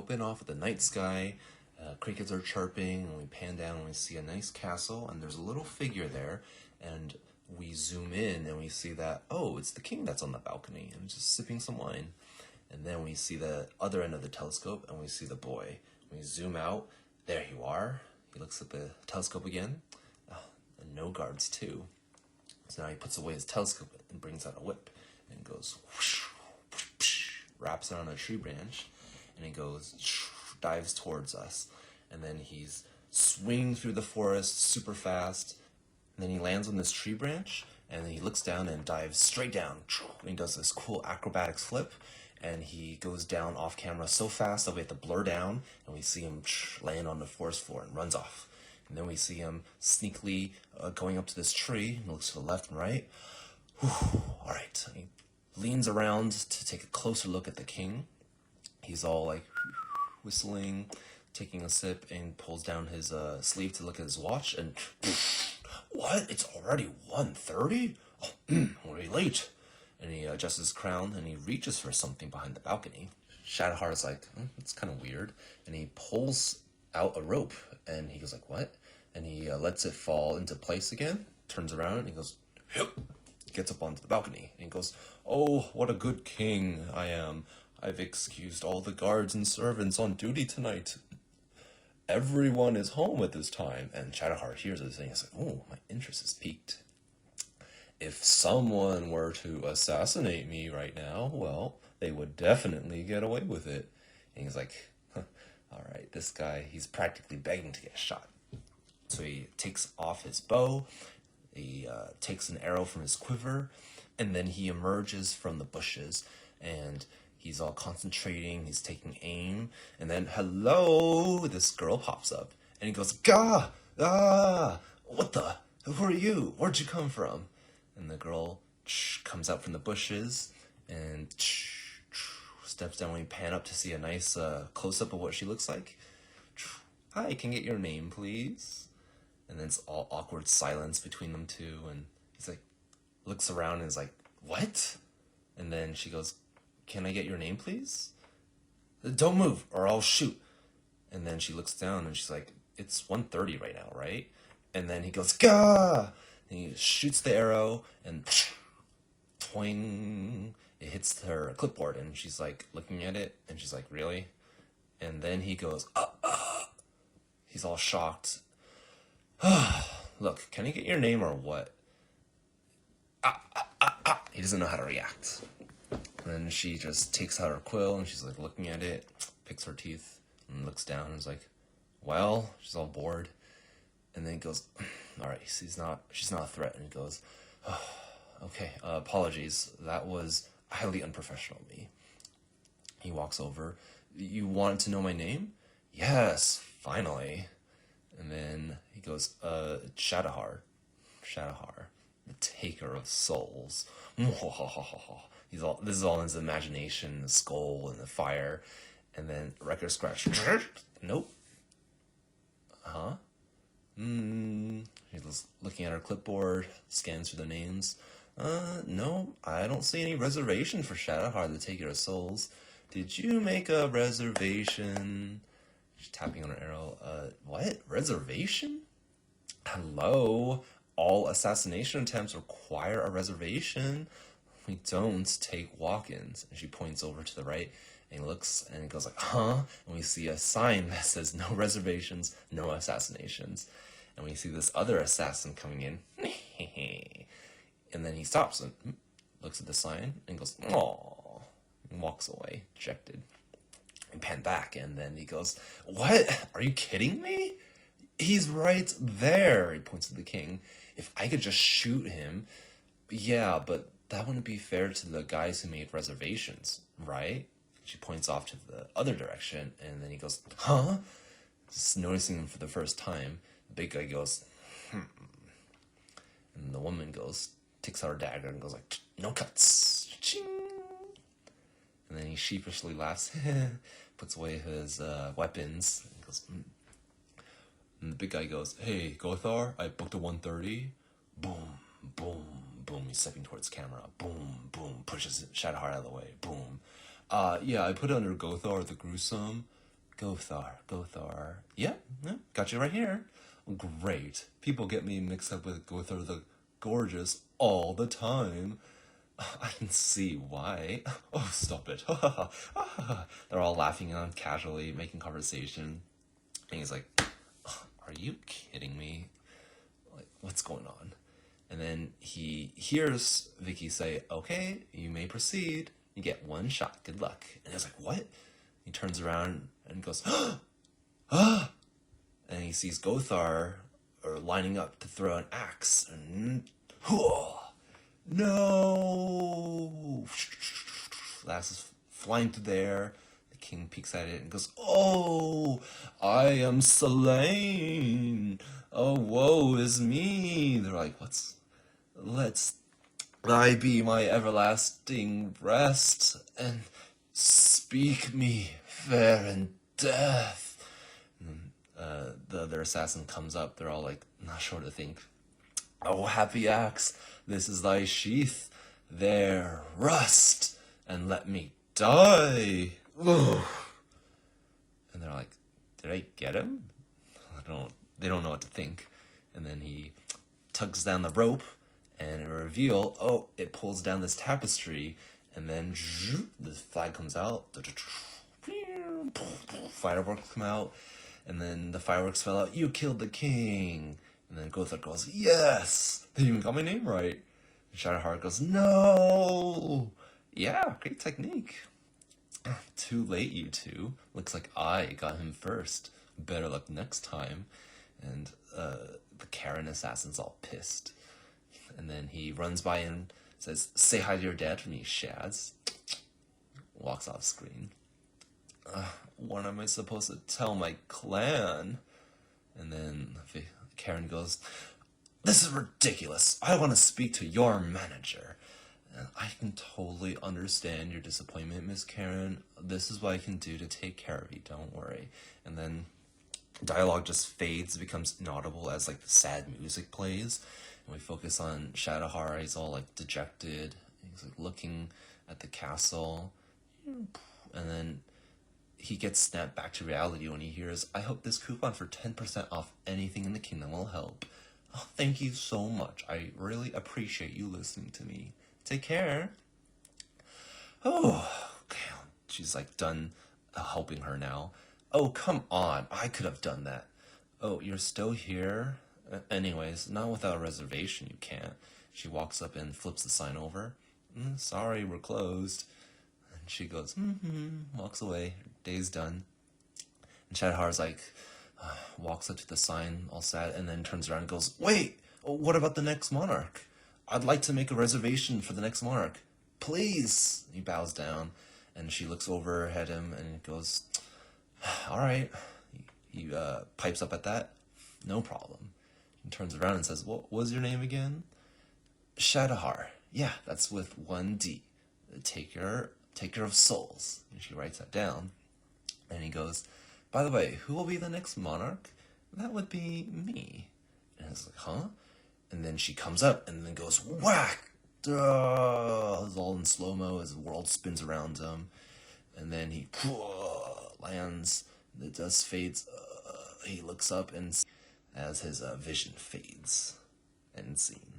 open off with the night sky. Crickets are chirping, and we pan down and we see a nice castle, and there's a little figure there, and we zoom in and we see that, oh, it's the king that's on the balcony and just sipping some wine. And then we see the other end of the telescope and we see the boy. We zoom out, there you are. He looks at the telescope again. And no guards too. So now he puts away his telescope and brings out a whip and goes whoosh, whoosh, whoosh, wraps it on a tree branch, and he goes dives towards us. And then he's swinging through the forest super fast. And then he lands on this tree branch, and then he looks down and dives straight down. And he does this cool acrobatics flip, and he goes down off camera so fast that we have to blur down, and we see him land on the forest floor and runs off. And then we see him sneakily going up to this tree, and looks to the left and right. Whew, all right. And he leans around to take a closer look at the king. He's all like whistling, taking a sip, and pulls down his sleeve to look at his watch, and what? It's already 1:30? Oh, I'm already late. And he adjusts his crown, and he reaches for something behind the balcony. Shadowheart's like, that's kind of weird. And he pulls out a rope, and he goes like, what? And he lets it fall into place again, turns around, and he goes, yep. Gets up onto the balcony, and he goes, oh, what a good king I am. I've excused all the guards and servants on duty tonight. Everyone is home at this time. And Shadowheart hears this and he's like, oh, my interest is piqued. If someone were to assassinate me right now, well, they would definitely get away with it. And he's like, all right, this guy, he's practically begging to get shot. So he takes off his bow, he takes an arrow from his quiver, and then he emerges from the bushes, and he's all concentrating, he's taking aim, and then, hello, this girl pops up, and he goes, gah, ah, what the, who are you, where'd you come from? And the girl comes out from the bushes, and steps down. When we pan up to see a nice close-up of what she looks like. Hi, can I get your name, please? And then it's all awkward silence between them two, and he's like, looks around and is like, what? And then she goes, can I get your name, please? Don't move, or I'll shoot. And then she looks down, and she's like, it's 1:30 right now, right? And then he goes, gah! And he shoots the arrow, and twing, it hits her clipboard, and she's like looking at it, and she's like, really? And then he goes, he's all shocked. Look, can I get your name or what? He doesn't know how to react. And then she just takes out her quill, and she's like looking at it, picks her teeth, and looks down, and is like, well, she's all bored. And then he goes, all right, she's not a threat. And he goes, okay, apologies. That was highly unprofessional of me. He walks over. You wanted to know my name? Yes, finally. And then he goes, Shadowheart, the taker of souls. This is all in his imagination, the skull and the fire. And then record scratch. Nope. Huh? He's looking at her clipboard, scans through the names. No, I don't see any reservation for Shadowheart, the taker of souls. Did you make a reservation? She's tapping on her arrow. What? Reservation? Hello? All assassination attempts require a reservation. We don't take walk-ins. And she points over to the right, and he looks, and he goes like, huh? And we see a sign that says no reservations, no assassinations. And we see this other assassin coming in. And then he stops and looks at the sign and goes, aww, and walks away, dejected. And pan back, and then he goes, what? Are you kidding me? He's right there. He points to the king. If I could just shoot him, yeah, but that wouldn't be fair to the guys who made reservations, right? She points off to the other direction, and then he goes, huh? Just noticing him for the first time. The big guy goes, And the woman takes out her dagger and goes like, no cuts. Ching. And then he sheepishly laughs, puts away his weapons, and goes, And the big guy goes, hey, Gothar, I booked a 1:30. Boom, boom, boom. He's stepping towards camera. Boom, boom. Pushes Shadowheart out of the way. Boom. Yeah, I put it under Gothar the Gruesome. Gothar. Yeah, got you right here. Great. People get me mixed up with Gothar the Gorgeous all the time. I can see why. Oh, stop it. They're all laughing and casually making conversation. And he's like, are you kidding me? Like, what's going on? And then he hears Vicky say, okay, you may proceed. You get one shot. Good luck. And he's like, what? He turns around and goes, ah! And he sees Gothar lining up to throw an axe. And, no! The axe is flying through the air. The king peeks at it and goes, oh, I am slain. Oh, woe is me. They're like, let's thy be my everlasting rest, and speak me fair in death. And, the other assassin comes up. They're all like, not sure what to think. Oh, happy axe, this is thy sheath. There, rust, and let me die. Ugh. And they're like, did I get him? They don't know what to think. And then he tugs down the rope, and it reveal, oh, it pulls down this tapestry, and then the flag comes out. Fireworks come out, and then the fireworks fell out. You killed the king. And then Gothar goes, yes, they even got my name right. And Shadowheart goes, no. Yeah, great technique. Too late, you two. Looks like I got him first. Better luck next time. And the Karen assassin's all pissed. And then he runs by and says, say hi to your dad for me, Shads. Walks off screen. What am I supposed to tell my clan? And then Karen goes, this is ridiculous. I want to speak to your manager. And I can totally understand your disappointment, Miss Karen. This is what I can do to take care of you. Don't worry. And then dialogue just fades, becomes inaudible as like the sad music plays. And we focus on Shadowheart. He's all like dejected. He's like looking at the castle. And then he gets snapped back to reality when he hears, I hope this coupon for 10% off anything in the kingdom will help. Oh, thank you so much. I really appreciate you listening to me. Take care. Oh, okay. She's like done helping her now. Oh, come on. I could have done that. Oh, you're still here? Anyways, not without a reservation, you can't. She walks up and flips the sign over. Sorry, we're closed. And she goes, walks away. Her day's done. And Shadowheart's like, walks up to the sign all sad, and then turns around and goes, wait, what about the next monarch? I'd like to make a reservation for the next monarch. Please. He bows down, and she looks over at him and goes, all right. He pipes up at that. No problem. He turns around and says, what was your name again? Shadowheart. Yeah, that's with one D. Taker of souls. And she writes that down. And he goes, by the way, who will be the next monarch? That would be me. And it's like, huh? And then she comes up and then goes, whack! It's all in slow-mo as the world spins around him. And then he lands. The dust fades. He looks up and as his vision fades. End scene.